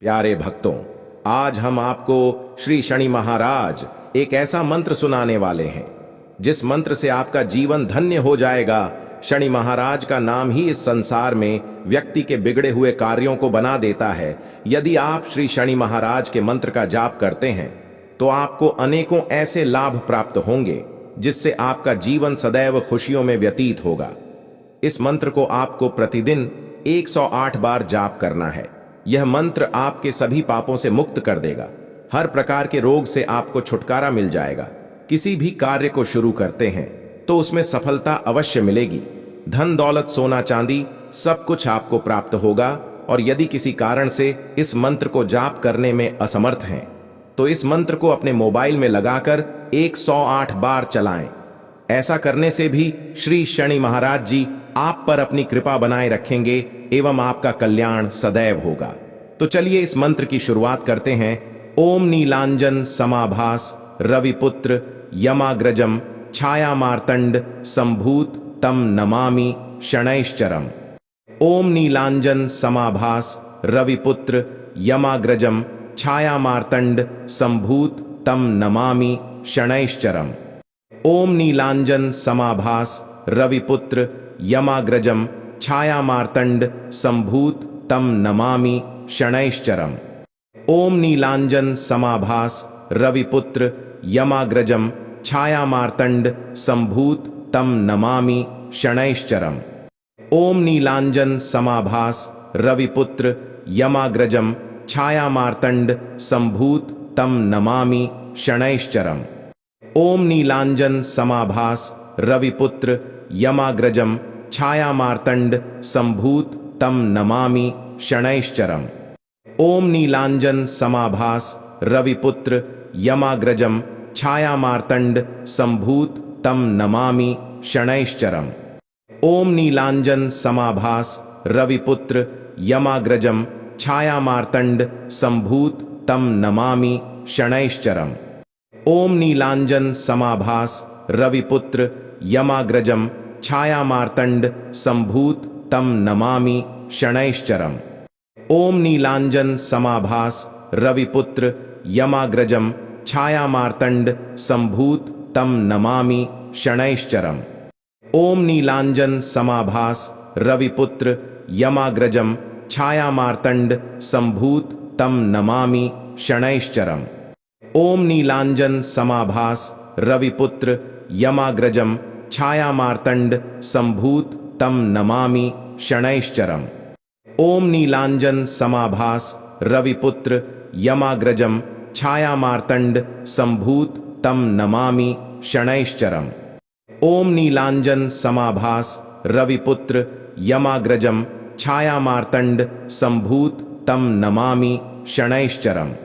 प्यारे भक्तों, आज हम आपको श्री शनि महाराज एक ऐसा मंत्र सुनाने वाले हैं जिस मंत्र से आपका जीवन धन्य हो जाएगा। शनि महाराज का नाम ही इस संसार में व्यक्ति के बिगड़े हुए कार्यों को बना देता है। यदि आप श्री शनि महाराज के मंत्र का जाप करते हैं तो आपको अनेकों ऐसे लाभ प्राप्त होंगे जिससे आपका जीवन सदैव खुशियों में व्यतीत होगा। इस मंत्र को आपको प्रतिदिन 108 बार जाप करना है। यह मंत्र आपके सभी पापों से मुक्त कर देगा। हर प्रकार के रोग से आपको छुटकारा मिल जाएगा। किसी भी कार्य को शुरू करते हैं तो उसमें सफलता अवश्य मिलेगी। धन दौलत सोना चांदी सब कुछ आपको प्राप्त होगा। और यदि किसी कारण से इस मंत्र को जाप करने में असमर्थ हैं तो इस मंत्र को अपने मोबाइल में लगाकर 108 बार चलाएं। ऐसा करने से भी श्री शनि महाराज जी आप पर अपनी कृपा बनाए रखेंगे एवं आपका कल्याण सदैव होगा। तो चलिए इस मंत्र की शुरुआत करते हैं। ओम नीलांजन समाभास रविपुत्र यमाग्रजम छाया मार्तंड संभूत तम नमामि शनैश्चरम। ओम नीलांजन समाभास रविपुत्र यमाग्रजम छाया मार्तंड संभूत तम नमामि शनैश्चरम। ओम नीलांजन समाभास रविपुत्र यमाग्रजम छाया मार्तंड संभूत तम नमामि शनैश्चरम। ओम नीलांजन समाभास रविपुत्र यमाग्रजम छाया मार्तंड संभूत तम नमामि शनैश्चरम। ओम नीलांजन समाभास रविपुत्र यमाग्रजम छाया मार्तंड संभूत तम नमामि शनैश्चरम। ओम नीलांजन समाभास रविपुत्र यमाग्रजम छाया मार्तंड संभूत तम नमामि शनैश्चरम। ओम नीलांजन समाभास रविपुत्र यमाग्रजम छाया मार्तंड संभूत तम नमामि शनैश्चरम। ओम नीलांजन समाभास रविपुत्र यमाग्रजम छाया मार्तंड संभूत तम नमामि शनैश्चरम। ओम नीलांजन समाभास रविपुत्र यमाग्रजम छाया मार्तंड संभूत तम नमामि शनैश्चरम। ओम नीलांजन समाभास रविपुत्र यमाग्रजम छाया मार्तंड संभूत तम नमामि शनैश्चरम। ओम नीलांजन समाभास रविपुत्र यमाग्रजम छाया मार्तंड संभूत तम नमामि शनैश्चरम। ओम नीलांजन समाभास रविपुत्र यमाग्रजम छाया मार्तंड संभूत तम नमामि शनैश्चरम। ओम नीलांजन समाभास रविपुत्र यमाग्रजम छाया मार्तंड संभूत तम नमामि शनैश्चरम। ओम नीलांजन समाभास रविपुत्र यमाग्रजम छाया मार्तंड संभूत तम नमामि शनैश्चरम।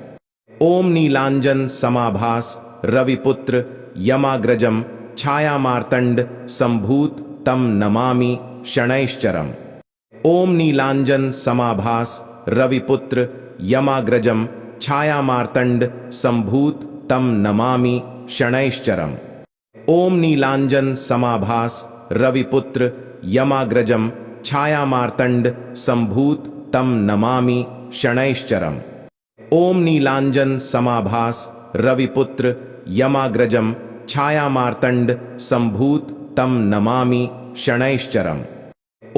ओम नीलांजन समाभास रविपुत्र यमाग्रजम छाया मार्तंड संभूत तम नमामि शनैश्चरम। ओम नीलांजन समाभास रविपुत्र यमाग्रजम छाया मार्तंड संभूत तम नमामि शनैश्चरम। ओम नीलांजन समाभास रविपुत्र यमाग्रजम छाया मार्तंड संभूत तम नमामि शनैश्चरम। ओम नीलांजन समाभास रविपुत्र यमाग्रजम छाया मार्तंड संभूत तम नमामि शनैश्चरम।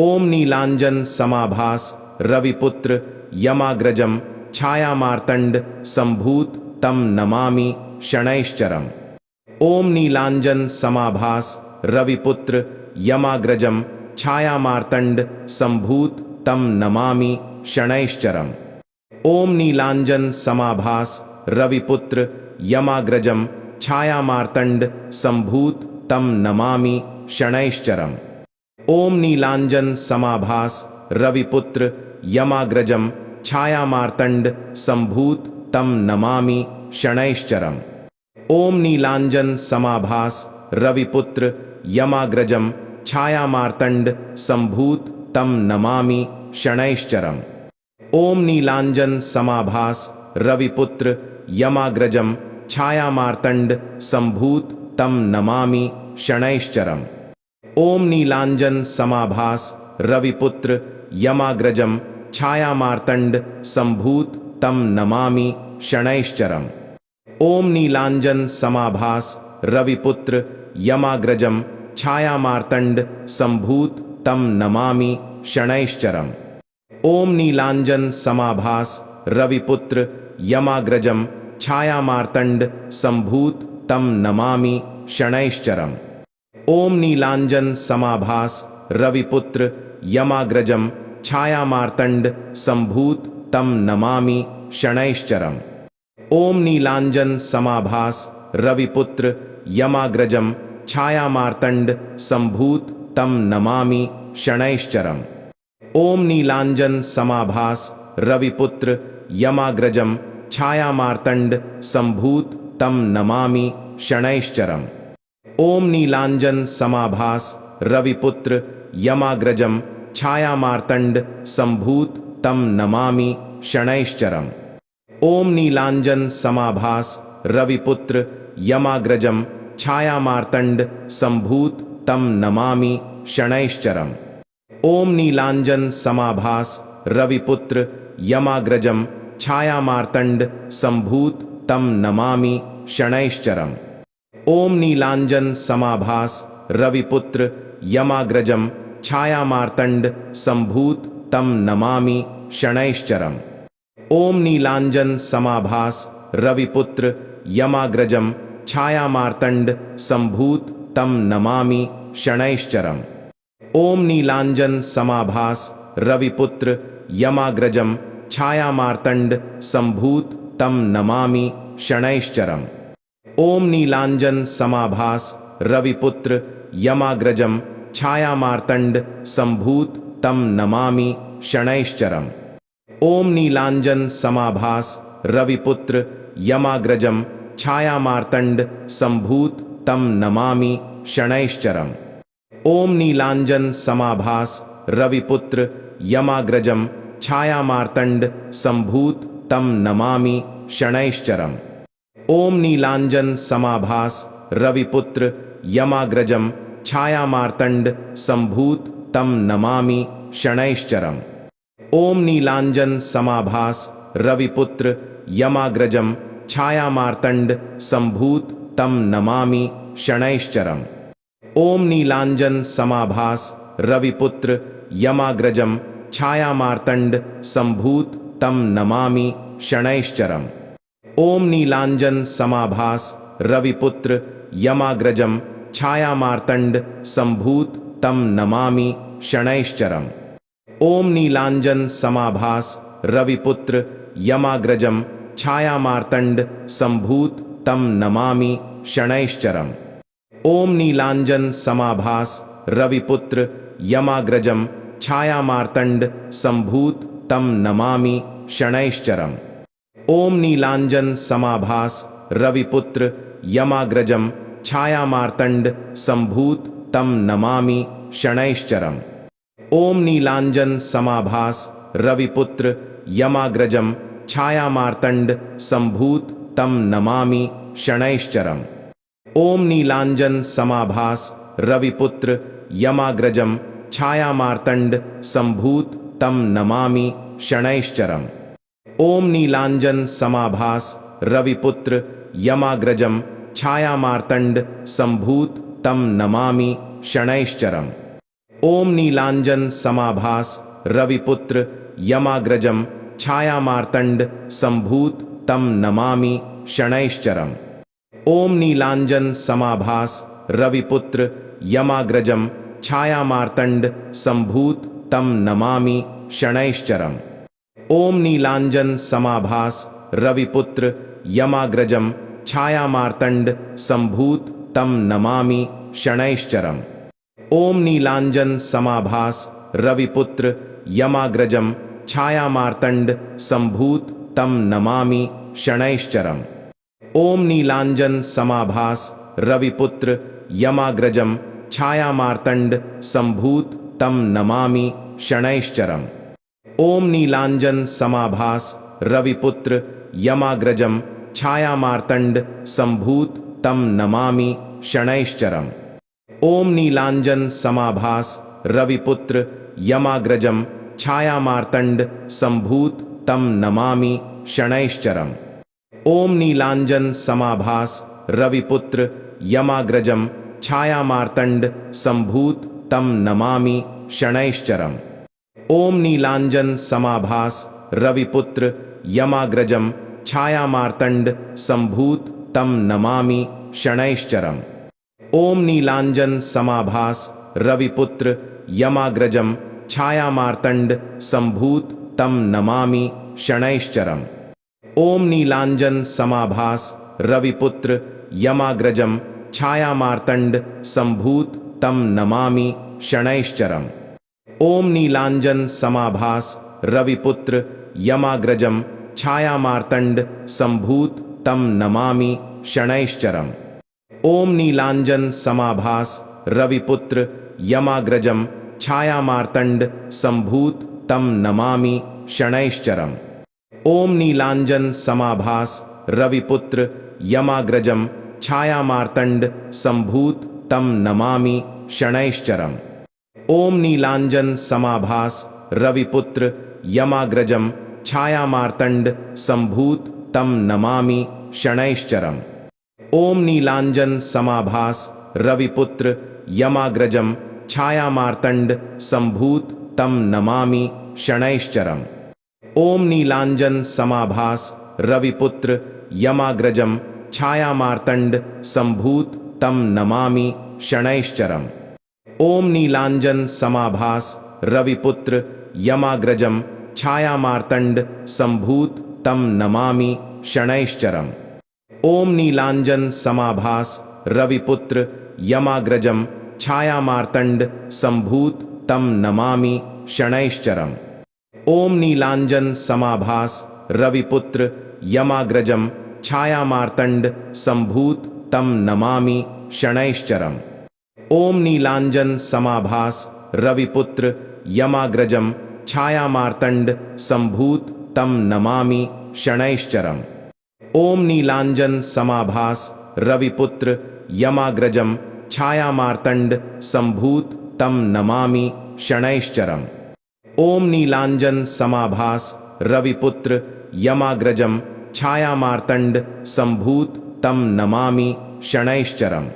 ओम नीलांजन समाभास रविपुत्र यमाग्रजम छाया मार्तंड संभूत तम नमामि शनैश्चरम। ओम नीलांजन समाभास रविपुत्र यमाग्रजम छाया मार्तंड संभूत तम नमामि शनैश्चरम। ओम नीलांजन समाभास रविपुत्र यमाग्रजम छाया मार्तंड संभूत तम नमामि शनैश्चरम। ओम नीलांजन समाभास रविपुत्र यमाग्रजम छाया मार्तंड संभूत तम नमामि शनैश्चरम। ओम नीलांजन समाभास रविपुत्र यमाग्रजम छाया मार्तंड संभूत तम नमामि शनैश्चरम। ओम नीलांजन समाभास रविपुत्र यमाग्रजम छाया मार्तंड संभूत तम नमामि शनैश्चरम। ओम नीलांजन समाभास रविपुत्र यमाग्रजम छाया मार्तंड संभूत तं नमामि शनैश्चरम्। ओम नीलांजन समाभास रविपुत्र यमाग्रजम छायामार्तंड संभूत तं नमामि शनैश्चरम्। ओम नीलांजन समाभास रविपुत्र यमाग्रजम छायामार्तंड संभूत तं नमामि शनैश्चरम्। ओम नीलांजन समाभास रविपुत्र यमाग्रजम छायामार्तंड संभूत तं नमामि शनैश्चरम्। ओम नीलांजन समाभास रविपुत्र यमाग्रजम छायामार्तंड संभूत तं नमामि शनैश्चरम्। ओम नीलांजन समाभास रविपुत्र यमाग्रजम छायामार्तंड संभूत तं नमामि शनैश्चरम्। ओम नीलांजन समाभास रविपुत्र यमाग्रजम छायामार्तंड संभूत तं नमामि शनैश्चरम्। ओम नीलांजन समाभास रविपुत्र यमाग्रजम छायामार्तंड संभूत तं नमामि शनैश्चरम्। ओम नीलांजन समाभास रविपुत्र यमाग्रजम छायामार्तंड संभूत तं नमामि शनैश्चरम्। ओम नीलांजन समाभास रविपुत्र यमाग्रजम छायामार्तंड संभूत तं नमामि शनैश्चरम्। ओम नीलांजन समाभास रविपुत्र यमाग्रजम छायामार्तंड संभूत तं नमामि शनैश्चरम्। ओम नीलांजन समाभास रविपुत्र यमाग्रजम छायामार्तंड संभूत तं नमामि शनैश्चरम्। ओम नीलांजन समाभास रविपुत्र यमाग्रजम छायामार्तंड संभूत तं नमामि शनैश्चरम्। ओम नीलांजन समाभास रविपुत्र यमाग्रजम छायामार्तंड संभूत तं नमामि शनैश्चरम्। ओम नीलांजन समाभास रविपुत्र यमाग्रजम छायामार्तंड संभूत तं नमामि शनैश्चरम्। ओम नीलांजन समाभास रविपुत्र यमाग्रजम छायामार्तंड संभूत तं नमामि शनैश्चरम्। ओम नीलांजन समाभास रविपुत्र यमाग्रजम छायामार्तंड संभूत तं नमामि शनैश्चरम्। ओम नीलांजन समाभास रविपुत्र यमाग्रजम छायामार्तंड संभूत तं नमामि शनैश्चरम्। ओम नीलांजन समाभास रविपुत्र यमाग्रजम छायामार्तंड संभूत तं नमामि शनैश्चरम्। ओम नीलांजन समाभास रविपुत्र यमाग्रजम छायामार्तंड संभूत तं नमामि शनैश्चरम्। ओम नीलांजन समाभास रविपुत्र यमाग्रजम छायामार्तंड संभूत तं नमामि शनैश्चरम्। ओम नीलांजन समाभास रविपुत्र यमाग्रजम छायामार्तंड संभूत तं नमामि शनैश्चरम्। ओम नीलांजन समाभास रविपुत्र यमाग्रजम छायामार्तंड संभूत तं नमामि शनैश्चरम्। ओम नीलांजन समाभास रविपुत्र यमाग्रजम छायामार्तंड संभूत तं नमामि शनैश्चरम्। ओम नीलांजन समाभास रविपुत्र यमाग्रजम छायामार्तंड संभूत तं नमामि शनैश्चरम्। ओम नीलांजन समाभास रविपुत्र यमाग्रजम छायामार्तंड संभूत तं नमामि शनैश्चरम्। ओम नीलांजन समाभास रविपुत्र यमाग्रजम छायामार्तंड संभूत तं नमामि शनैश्चरम्। ओम नीलांजन समाभास रविपुत्र यमाग्रजम छायामार्तंड संभूत तं नमामि शनैश्चरम्। ओम नीलांजन समाभास रविपुत्र यमाग्रजम छायामार्तंड संभूत तं नमामि शनैश्चरम्। ओम नीलांजन समाभास रविपुत्र यमाग्रजम छायामार्तंड संभूत तं नमामि शनैश्चरम्। ओम नीलांजन समाभास रविपुत्र यमाग्रजम छायामार्तंड संभूत तं नमामि शनैश्चरम्। ओम नीलांजन समाभास रविपुत्र यमाग्रजम छायामार्तंड संभूत तं नमामि शनैश्चरम्। ॐ नीलाञ्जन समाभास रविपुत्र यमाग्रजं छायामार्तण्ड सम्भूत तं नमामि शनैश्चरम्। ॐ नीलाञ्जन समाभास रविपुत्र यमाग्रजं छायामार्तण्ड सम्भूत तं नमामि शनैश्चरम्। ॐ नीलाञ्जन समाभास रविपुत्र यमाग्रजं छायामार्तण्ड सम्भूत तं नमामि शनैश्चरम्। ॐ नीलाञ्जन समाभास रविपुत्र यमाग्रजं छायामार्तण्ड सम्भूत तं नमामि शनैश्चरम्। ॐ नीलाञ्जन समाभास रविपुत्र यमाग्रजं छायामार्तण्ड सम्भूत तं नमामि शनैश्चरम्। ॐ नीलाञ्जन समाभास रविपुत्र यमाग्रजं छायामार्तण्ड सम्भूत तं नमामि शनैश्चरम्। ॐ नीलाञ्जन समाभास रविपुत्र यमाग्रजं छायामार्तण्ड सम्भूत तं नमामि शनैश्चरम्। ॐ नीलाञ्जन समाभास रविपुत्र यमाग्रजं छायामार्तण्ड सम्भूत तं नमामि शनैश्चरम्। ॐ नीलाञ्जन समाभास रविपुत्र यमाग्रजं छायामार्तण्ड सम्भूत तं नमामि शनैश्चरम्। ॐ नीलाञ्जन समाभास रविपुत्र यमाग्रजं छायामार्तण्ड सम्भूत तं नमामि शनैश्चरम्। ॐ नीलाञ्जन समाभास रविपुत्र यमाग्रजं छायामार्तण्ड सम्भूत तं नमामि शनैश्चरम्। ॐ नीलाञ्जन समाभास रविपुत्र यमाग्रजं छायामार्तण्ड सम्भूत तं नमामि शनैश्चरम्। ॐ नीलाञ्जन समाभास रविपुत्र यमाग्रजं छायामार्तण्ड सम्भूत तं नमामि शनैश्चरम्। ॐ नीलाञ्जन समाभास रविपुत्र यमाग्रजं छायामार्तण्ड सम्भूत तं नमामि शनैश्चरम्। ॐ नीलाञ्जन समाभास रविपुत्र यमाग्रजं छायामार्तण्ड सम्भूत तं नमामि शनैश्चरम्। ॐ नीलाञ्जन समाभास रविपुत्र यमाग्रजं छायामार्तण्ड सम्भूत तं नमामि शनैश्चरम्।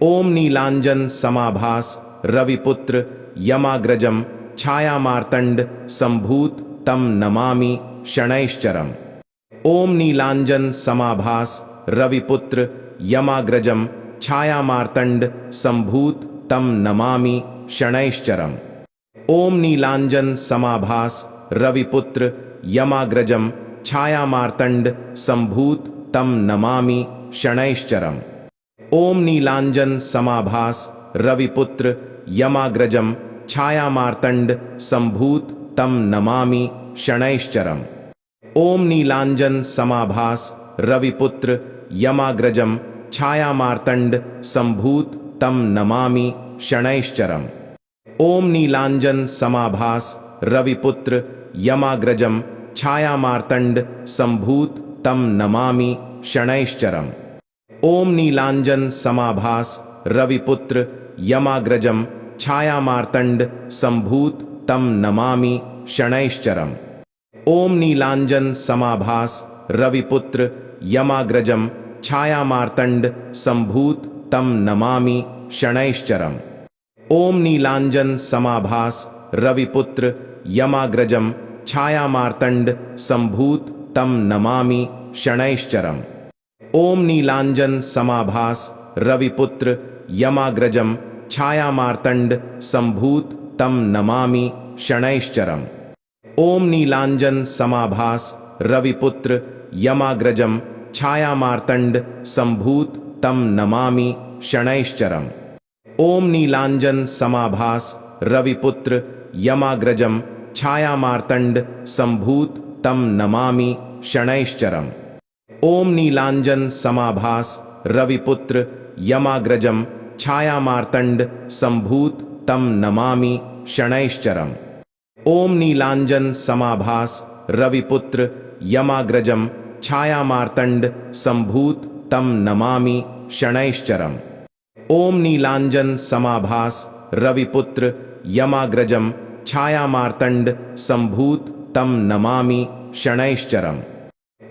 ॐ नीलाञ्जन समाभास रविपुत्र यमाग्रजं छायामार्तण्ड सम्भूत तं नमामि शनैश्चरम्। ॐ नीलाञ्जन समाभास रविपुत्र यमाग्रजं छायामार्तण्ड सम्भूत तं नमामि शनैश्चरम्। ॐ नीलाञ्जन समाभास रविपुत्र यमाग्रजं छायामार्तण्ड सम्भूत तं नमामि शनैश्चरम्। ॐ नीलाञ्जन समाभास रविपुत्र यमाग्रजं छायामार्तण्ड सम्भूत तं नमामि शनैश्चरम्। ॐ नीलाञ्जन समाभास रविपुत्र यमाग्रजं छायामार्तण्ड सम्भूत तं नमामि शनैश्चरम्। ॐ नीलाञ्जन समाभास रविपुत्र यमाग्रजं छायामार्तण्ड सम्भूत तं नमामि शनैश्चरम्। ॐ नीलाञ्जन समाभास रविपुत्र यमाग्रजं छायामार्तण्ड सम्भूत तं नमामि शनैश्चरम्। ॐ नीलाञ्जन समाभास रविपुत्र यमाग्रजं छायामार्तण्ड सम्भूत तं नमामि शनैश्चरम्। ॐ नीलाञ्जन समाभास रविपुत्र यमाग्रजं छायामार्तण्ड सम्भूत तं नमामि शनैश्चरम्। ॐ नीलाञ्जन समाभास रविपुत्र यमाग्रजं छायामार्तण्ड सम्भूत तं नमामि शनैश्चरम्। ॐ नीलाञ्जन समाभास रविपुत्र यमाग्रजं छायामार्तण्ड सम्भूत तं नमामि शनैश्चरम्। ॐ नीलाञ्जन समाभास रविपुत्र यमाग्रजं छायामार्तण्ड सम्भूत तं नमामि शनैश्चरम्। ॐ नीलाञ्जन समाभास रविपुत्र यमाग्रजं छायामार्तण्ड सम्भूत तं नमामि शनैश्चरम्। ॐ नीलाञ्जन समाभास रविपुत्र यमाग्रजं छायामार्तण्ड सम्भूत तं नमामि शनैश्चरम्। ॐ नीलाञ्जन समाभास रविपुत्र यमाग्रजं छायामार्तण्ड सम्भूत तं नमामि शनैश्चरम्।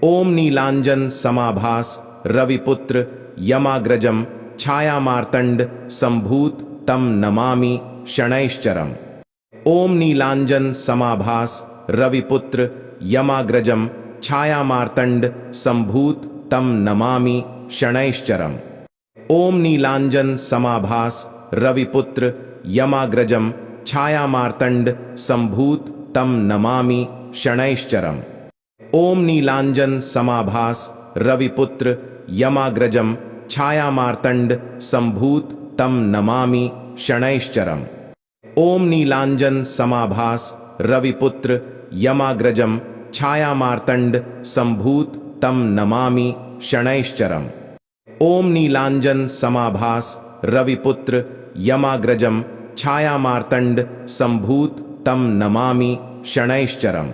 ओम नीलांजन समाभास रविपुत्र यमाग्रजम छायामार्तंड संभूत तम नमामि शनैश्चरम्। ओम नीलांजन समाभास रविपुत्र यमाग्रजम छायामार्तंड संभूत तम नमामि शनैश्चरम्। ओम नीलांजन समाभास रविपुत्र यमाग्रजम छायामार्तंड संभूत तम नमामि शनैश्चरम्। ओम नीलांजन समाभास रविपुत्र यमाग्रजम छायामार्तंड संभूत तम नमामि शनैश्चरम्। ओम नीलांजन समाभास रविपुत्र यमाग्रजम छायामार्तंड संभूत तम नमामि शनैश्चरम्। ओम नीलांजन समाभास रविपुत्र यमाग्रजम छायामार्तंड संभूत तम नमामि शनैश्चरम्।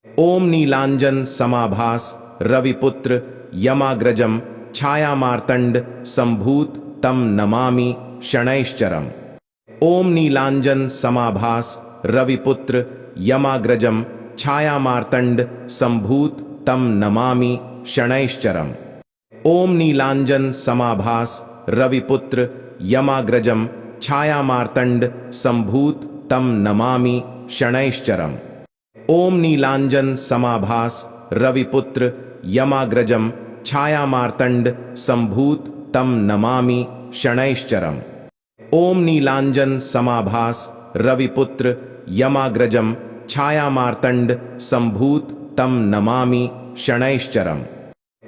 ओम नीलांजन समाभास रविपुत्र यमाग्रजम छायामार्तंड संभूत तम नमामि शनैश्चरम्। ओम नीलांजन समाभास रविपुत्र यमाग्रजम छायामार्तंड संभूत तम नमामि शनैश्चरम्। ओम नीलांजन समाभास रविपुत्र यमाग्रजम छायामार्तंड संभूत तम नमामि शनैश्चरम्। ओम नीलांजन समाभास रविपुत्र यमाग्रजम छायामार्तंड संभूत तम नमामि शनैश्चरम्। ओम नीलांजन समाभास रविपुत्र यमाग्रजम छायामार्तंड संभूत तम नमामि शनैश्चरम्।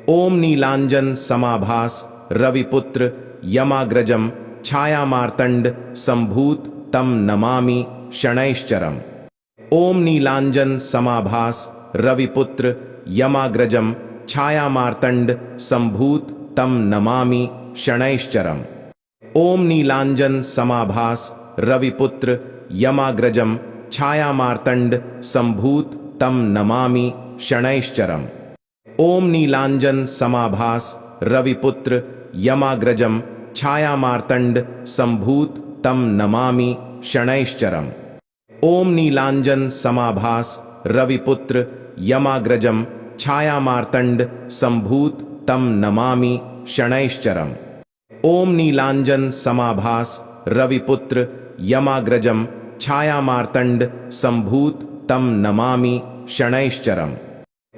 ओम नीलांजन समाभास रविपुत्र यमाग्रजम छायामार्तंड संभूत तम नमामि शनैश्चरम्। ओम नीलांजन समाभास रविपुत्र यमाग्रजम छायामार्तंड संभूत तम नमामि शनैश्चरम्। ओम नीलांजन समाभास रविपुत्र यमाग्रजम छायामार्तंड संभूत तम नमामि शनैश्चरम्। ओम नीलांजन समाभास रविपुत्र यमाग्रजम छायामार्तंड संभूत तम नमामि शनैश्चरम्। ओम नीलांजन समाभास रविपुत्र यमाग्रजम छायामार्तंड संभूत तम नमामि शनैश्चरम्। ओम नीलांजन समाभास रविपुत्र यमाग्रजम छायामार्तंड संभूत तम नमामि शनैश्चरम्।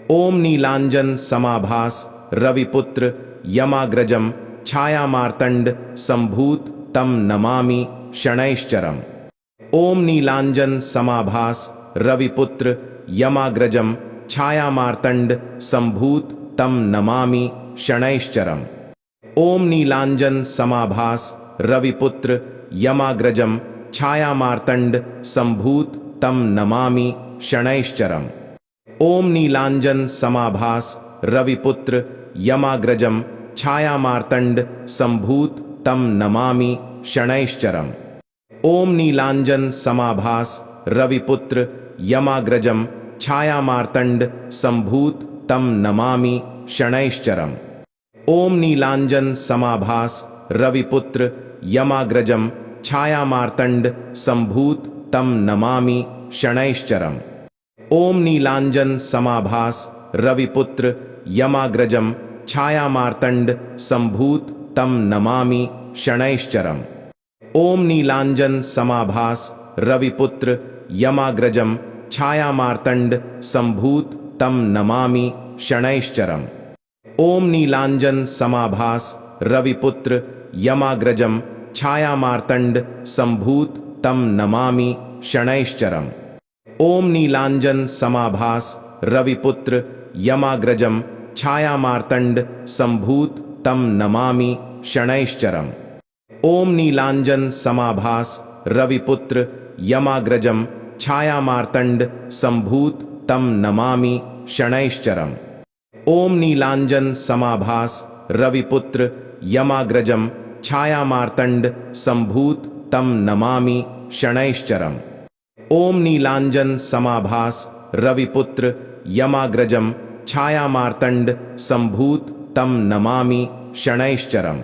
ओम नीलांजन समाभास रविपुत्र यमाग्रजम छायामार्तंड संभूत तम नमामि शनैश्चरम्। ओम नीलांजन समाभास रविपुत्र यमाग्रजम छायामार्तंड संभूत तम नमामि शनैश्चरम्। ओम नीलांजन समाभास रविपुत्र यमाग्रजम छायामार्तंड संभूत तम नमामि शनैश्चरम्। ओम नीलांजन समाभास रविपुत्र यमाग्रजम छायामार्तंड संभूत तम नमामि शनैश्चरम्। ओम नीलांजन समाभास रविपुत्र यमाग्रजम छायामार्तंड संभूत तम नमामि शनैश्चरम्। ओम नीलांजन समाभास रविपुत्र यमाग्रजम छायामार्तंड संभूत तम नमामि शनैश्चरम्। ओम नीलांजन समाभास रविपुत्र यमाग्रजम छायामार्तंड संभूत तम नमामि शनैश्चरम्। ओम नीलांजन समाभास रविपुत्र यमाग्रजम छायामार्तंड संभूत तम नमामि शनैश्चरम्। ओम नीलांजन समाभास रविपुत्र यमाग्रजम छायामार्तंड संभूत तम नमामि शनैश्चरम्। ओम नीलांजन समाभास रविपुत्र यमाग्रजम छायामार्तंड संभूत तम नमामि शनैश्चरम्। ओम नीलांजन समाभास रविपुत्र यमाग्रजम छायामार्तंड संभूत तम नमामि शनैश्चरम्। ओम नीलांजन समाभास रविपुत्र यमाग्रजम छायामार्तंड संभूत तम नमामि शनैश्चरम्। ओम नीलांजन समाभास रविपुत्र यमाग्रजम छायामार्तंड संभूत तम नमामि शनैश्चरम्।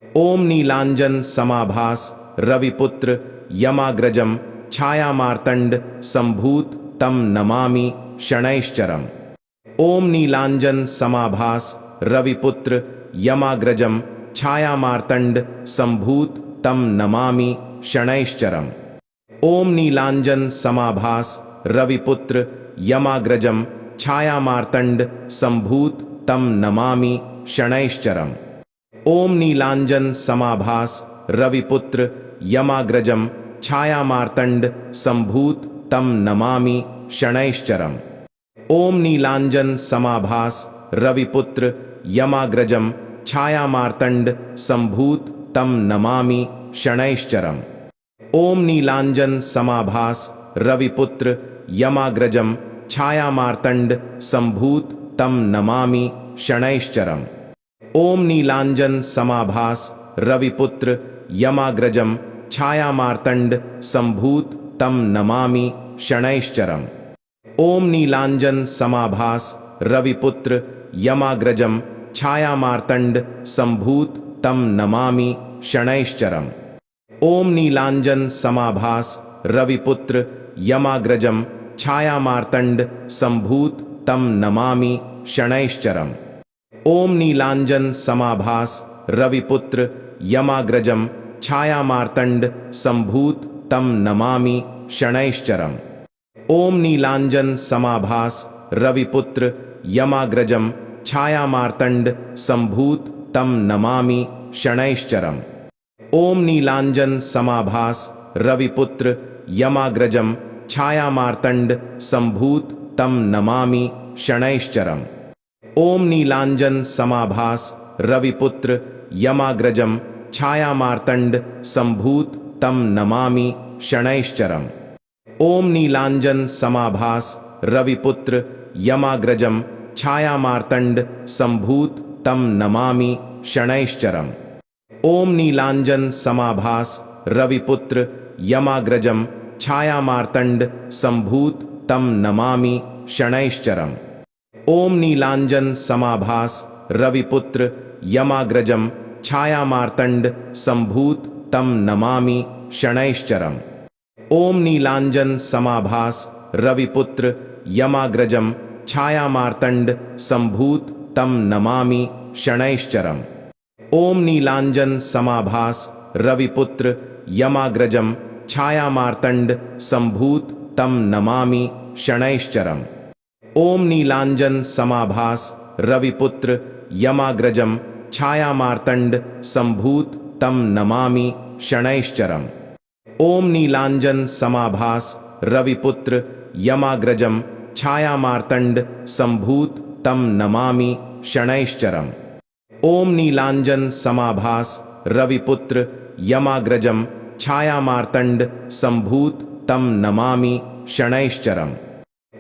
ओम नीलांजन समाभास रविपुत्र यमाग्रजम छायामार्तंड संभूत तम नमामि शनैश्चरम्। ओम नीलांजन समाभास रविपुत्र यमाग्रजम छायामार्तंड संभूत तम नमामि शनैश्चरम्। ओम नीलांजन समाभास रविपुत्र यमाग्रजम छायामार्तंड संभूत तम नमामि शनैश्चरम्। ओम नीलांजन समाभास रविपुत्र यमाग्रजम छायामार्तंड संभूत तम नमामि शनैश्चरम्। ओम नीलांजन समाभास रविपुत्र यमाग्रजम छायामार्तंड संभूत तम नमामि शनैश्चरम्। ओम नीलांजन समाभास रविपुत्र यमाग्रजम छायामार्तंड संभूत तम नमामि शनैश्चरम्। ओम नीलांजन समाभास रविपुत्र यमाग्रजम छायामार्तंड संभूत तम नमामि शनैश्चरम्। ओम नीलांजन समाभास रविपुत्र यमाग्रजम छायामार्तंड संभूत तम नमामि शनैश्चरम्। ओम नीलांजन समाभास रविपुत्र यमाग्रजम छायामार्तंड संभूत तम नमामि शनैश्चरम्। ओम नीलांजन समाभास रविपुत्र यमाग्रजम छायामार्तंड संभूत तम नमामि शनैश्चरम्। ओम नीलांजन समाभास रविपुत्र यमाग्रजम छायामार्तंड संभूत तम नमामि शनैश्चरम्। ओम नीलांजन समाभास रविपुत्र यमाग्रजम छायामार्तंड संभूत तम नमामि शनैश्चरम्। ओम नीलांजन समाभास रविपुत्र यमाग्रजम छायामार्तंड संभूत तम नमामि शनैश्चरम्। ओम नीलांजन समाभास रविपुत्र यमाग्रजम छायामार्तंड संभूत तम नमामि शनैश्चरम्। ओम नीलांजन समाभास रविपुत्र यमाग्रजम छायामार्तंड संभूत तम नमामि शनैश्चरम्। ओम नीलांजन समाभास रविपुत्र यमाग्रजम छायामार्तंड संभूत तम नमामि शनैश्चरम्। ओम नीलांजन समाभास रविपुत्र यमाग्रजम छायामार्तंड संभूत तम नमामि शनैश्चरम्। ओम नीलांजन समाभास रविपुत्र यमाग्रजम छायामार्तंड संभूत तम नमामि शनैश्चरम्। ओम नीलांजन समाभास रविपुत्र यमाग्रजम छायामार्तंड संभूत तम नमामि शनैश्चरम्। ओम नीलांजन समाभास रविपुत्र यमाग्रजम छायामार्तंड संभूत तम नमामि शनैश्चरम्। ओम नीलांजन समाभास रविपुत्र यमाग्रजम छायामार्तंड संभूत तम नमामि शनैश्चरम्।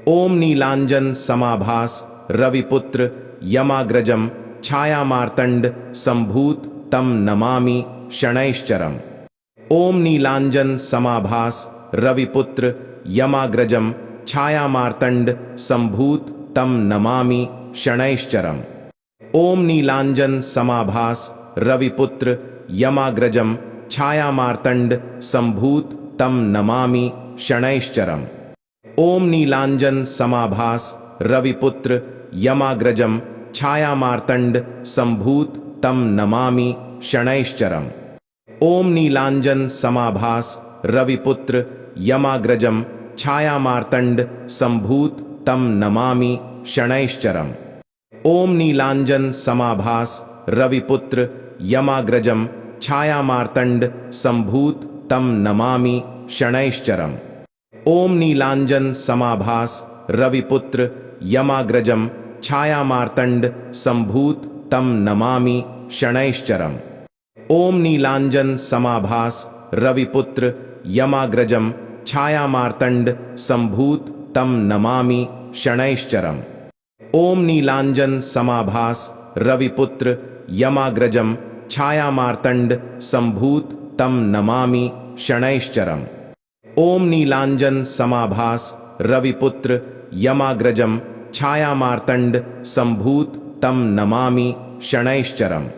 ओम नीलांजन समाभास रविपुत्र यमाग्रजम छायामार्तंड संभूत तम नमामि शनैश्चरम्। ओम नीलांजन समाभास रविपुत्र यमाग्रजम छायामार्तंड संभूत तम नमामि शनैश्चरम्। ओम नीलांजन समाभास रविपुत्र यमाग्रजम छायामार्तंड संभूत तम नमामि शनैश्चरम्। ओम नीलांजन समाभास रविपुत्र यमाग्रजम छायामार्तंड संभूत तम नमामि शनैश्चरम्। ओम नीलांजन समाभास रविपुत्र यमाग्रजम छायामार्तंड संभूत तम नमामि शनैश्चरम्। ओम नीलांजन समाभास रविपुत्र यमाग्रजम छायामार्तंड संभूत तम नमामि शनैश्चरम्। ओम नीलांजन समाभास रविपुत्र यमाग्रजम छायामार्तंड संभूत तम नमामि शनैश्चरम्। ओम नीलांजन समाभास रविपुत्र यमाग्रजम छायामार्तंड संभूत तम नमामि शनैश्चरम्। ओम नीलांजन समाभास रविपुत्र यमाग्रजम छायामार्तंड संभूत तम नमामि शनैश्चरम्। ओम नीलांजन समाभास रविपुत्र यमाग्रजम छायामार्तंड संभूत तम नमामि शनैश्चरम्।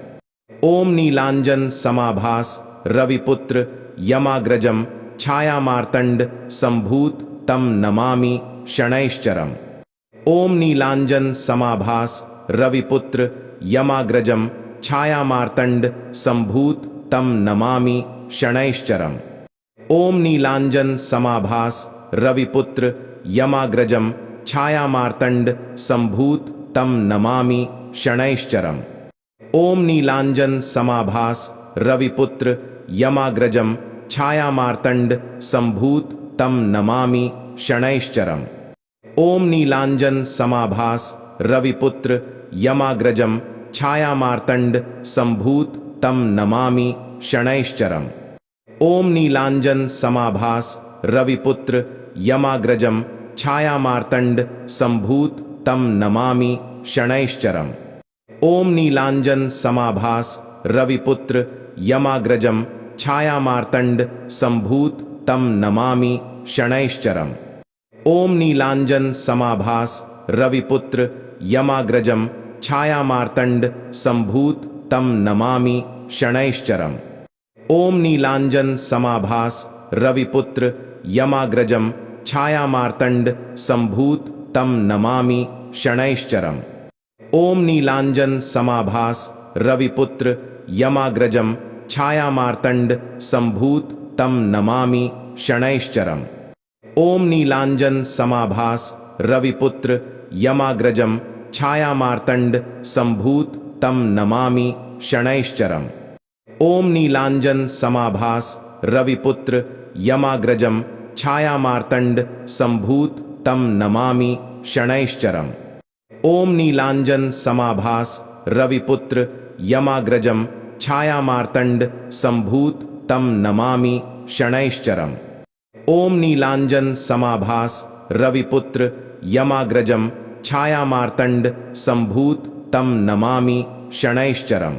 ओम नीलांजन समाभास रविपुत्र यमाग्रजम छायामार्तंड संभूत तम नमामि शनैश्चरम्। ओम नीलांजन समाभास रविपुत्र यमाग्रजम छाया मार्तंड संभूत तम नमामि शनैश्चरम। ओम नीलांजन समाभास रविपुत्र यमाग्रजम छाया मार्तंड संभूत तम नमामि शनैश्चरम। ओम नीलांजन समाभास रविपुत्र यमाग्रजम छाया मार्तंड संभूत तम नमामि शनैश्चरम। ओम नीलांजन समाभास रविपुत्र यमाग्रजम छाया मार्तंड संभूत तम नमामि शनैश्चरम। ओम नीलांजन समाभास रविपुत्र यमाग्रजम छाया मार्तंड संभूत तम नमामि शनैश्चरम। ओम नीलांजन समाभास रविपुत्र यमाग्रजम छाया मार्तंड संभूत तम नमामि शनैश्चरम। ओम नीलांजन समाभास रविपुत्र यमाग्रजम छाया मार्तंड संभूत तम नमामि शनैश्चरम। ओम नीलांजन समाभास रविपुत्र यमाग्रजम छाया मार्तंड संभूत तम नमामि शनैश्चरम। ओम नीलांजन समाभास रविपुत्र यमाग्रजम छाया मार्तंड संभूत तम नमामि शनैश्चरम। ओम नीलांजन समाभास रविपुत्र यमाग्रजम छाया मार्तंड संभूत तम नमामि शनैश्चरम। ओम नीलांजन समाभास रविपुत्र यमाग्रजम छाया मार्तंड संभूत तम नमामि शनैश्चरम। ओम नीलांजन समाभास रविपुत्र यमाग्रजम छाया मार्तंड संभूत तम नमामि शनैश्चरम। ओम नीलांजन समाभास रविपुत्र यमाग्रजम छाया मार्तंड संभूत तम नमामि शनैश्चरम।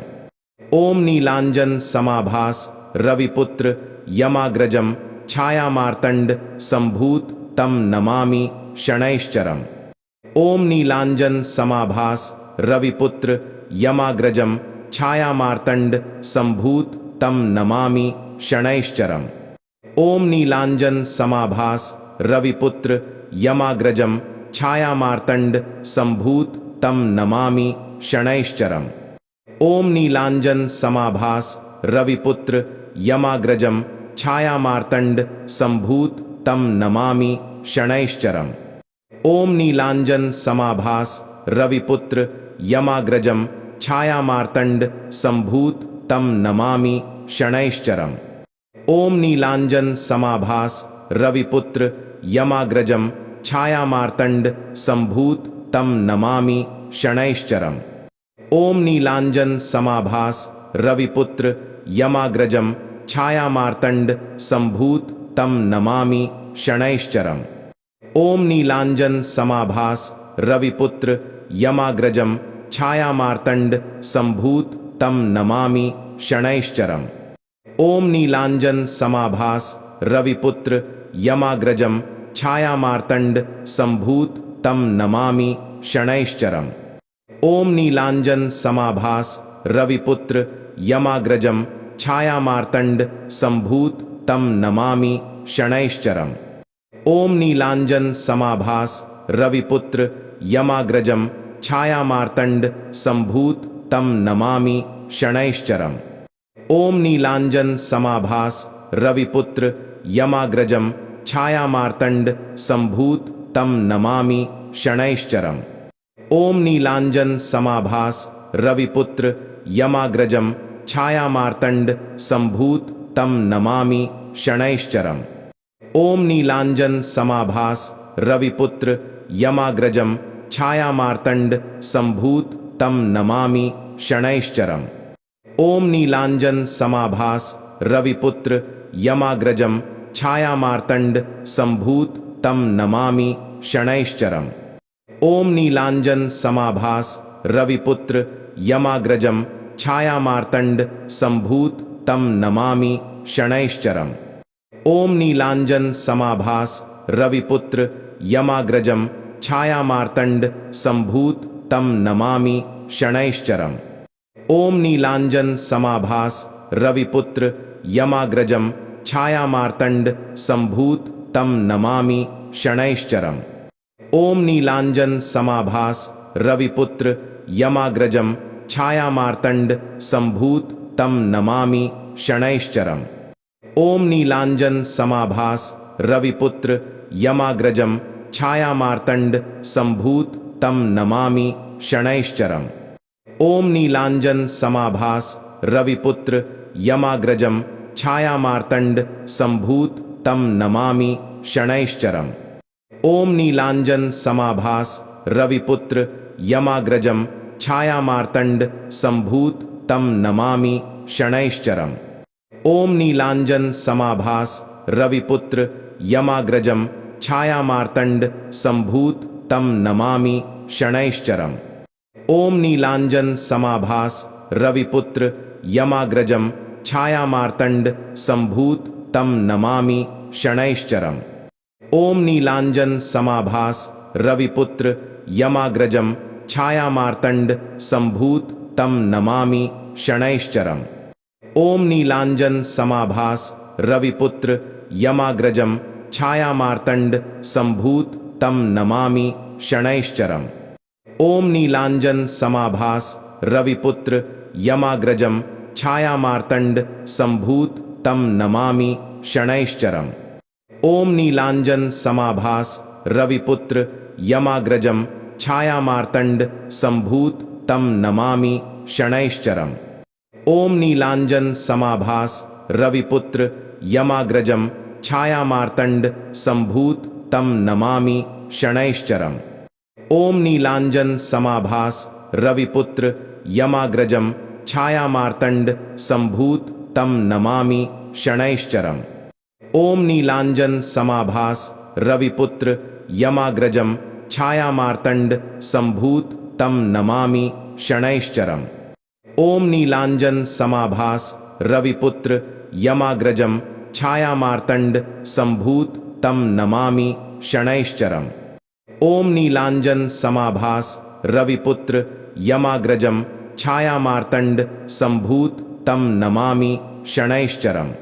ओम नीलांजन समाभास रविपुत्र यमाग्रजम छाया मार्तंड संभूत तम नमामि शनैश्चरम। ओम नीलांजन समाभास रविपुत्र यमाग्रजम छाया मार्तंड संभूत तम नमामि शनैश्चरम। ओम नीलांजन समाभास रविपुत्र यमाग्रजम छाया मार्तंड संभूत तम नमामि शनैश्चरम। ओम नीलांजन समाभास रविपुत्र यमाग्रजम छाया मार्तंड संभूत तम नमामि शनैश्चरम। ओम नीलांजन समाभास रविपुत्र यमाग्रजम छाया मार्तंड संभूत तम नमामि शनैश्चरम। ओम नीलांजन समाभास रविपुत्र यमाग्रजम छाया मार्तंड संभूत तम नमामि शनैश्चरम। ओम नीलांजन समाभास रविपुत्र यमाग्रजम छाया मार्तंड संभूत तम नमामि शनैश्चरम। ओम नीलांजन समाभास रविपुत्र यमाग्रजम छाया मार्तंड संभूत तम नमामि शनैश्चरम। ओम नीलांजन समाभास रविपुत्र यमाग्रजम छाया मार्तंड संभूत तम नमामि शनैश्चरम। ओम नीलांजन समाभास रविपुत्र यमाग्रजम छाया मार्तंड संभूत तम नमामि शनैश्चरम। ओम नीलांजन समाभास रविपुत्र यमाग्रजम छाया मार्तंड संभूत तम नमामि शनैश्चरम। ओम नीलांजन समाभास रविपुत्र यमाग्रजम छाया मार्तंड संभूत तम नमामि शनैश्चरम। ओम नीलांजन समाभास रविपुत्र यमाग्रजम छाया मार्तंड संभूत तम नमामि शनैश्चरम। ओम नीलांजन समाभास रविपुत्र यमाग्रजम छाया मार्तंड संभूत तम नमामि शनैश्चरम। ओम नीलांजन समाभास रविपुत्र यमाग्रजम छाया मार्तंड संभूत तम नमामि शनैश्चरम। ओम नीलांजन समाभास रविपुत्र यमाग्रजम छाया मार्तंड संभूत तम नमामि शनैश्चरम। ओम नीलांजन समाभास रविपुत्र यमाग्रजम छाया मार्तंड संभूत तम नमामि शनैश्चरम। ओम नीलांजन समाभास रविपुत्र यमाग्रजम छाया मार्तंड संभूत तम नमामि शनैश्चरम। ओम नीलांजन समाभास रविपुत्र यमाग्रजम छायामार्तंड संभूत तम नमामि शनैश्चरम्। ओम नीलांजन समाभास रविपुत्र यमाग्रजम छायामार्तंड संभूत तम नमामि शनैश्चरम्। ओम नीलांजन समाभास रविपुत्र यमाग्रजम छायामार्तंड संभूत तम नमामि शनैश्चरम्। ओम नीलांजन समाभास रविपुत्र यमाग्रजम छायामार्तंड संभूत तम नमामि शनैश्चरम्। ओम नीलांजन समाभास रविपुत्र यमाग्रजम छायामार्तंड संभूत तम नमामि शनैश्चरम्। ओम नीलांजन समाभास रविपुत्र यमाग्रजम छायामार्तंड संभूत तम नमामि शनैश्चरम्। ओम नीलांजन समाभास रविपुत्र यमाग्रजम छायामार्तंड संभूत तम नमामि शनैश्चरम्। ओम नीलांजन समाभास रविपुत्र यमाग्रजम छायामार्तंड संभूत तम नमामि शनैश्चरम्। ओम नीलांजन समाभास रविपुत्र यमाग्रजम छायामार्तंड संभूत तम नमामि शनैश्चरम्। ओम नीलांजन समाभास रविपुत्र यमाग्रजम छायामार्तंड संभूत तम नमामि शनैश्चरम्। ओम नीलांजन समाभास रविपुत्र यमाग्रजम छायामार्तंड संभूत तम नमामि शनैश्चरम्। ओम नीलांजन समाभास रविपुत्र यमाग्रजम छायामार्तंड संभूत तम नमामि शनैश्चरम्। ओम नीलांजन समाभास रविपुत्र यमाग्रजम छायामार्तंड संभूत तम नमामि शनैश्चरम्। ओम नीलांजन समाभास रविपुत्र यमाग्रजम छायामार्तंड संभूत तम नमामि शनैश्चरम्। ओम नीलांजन समाभास रविपुत्र यमाग्रजम छायामार्तंड संभूत तम नमामि शनैश्चरम्।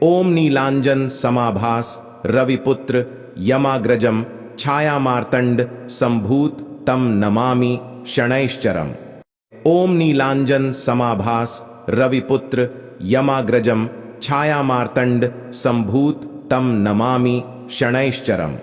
ओम नीलांजन समाभास रविपुत्र यमाग्रजम छायामार्तंड संभूत तम नमामि शनैश्चरम्। ओम नीलांजन समाभास रविपुत्र यमाग्रजम छायामार्तंड संभूत तम नमामि शनैश्चरम्।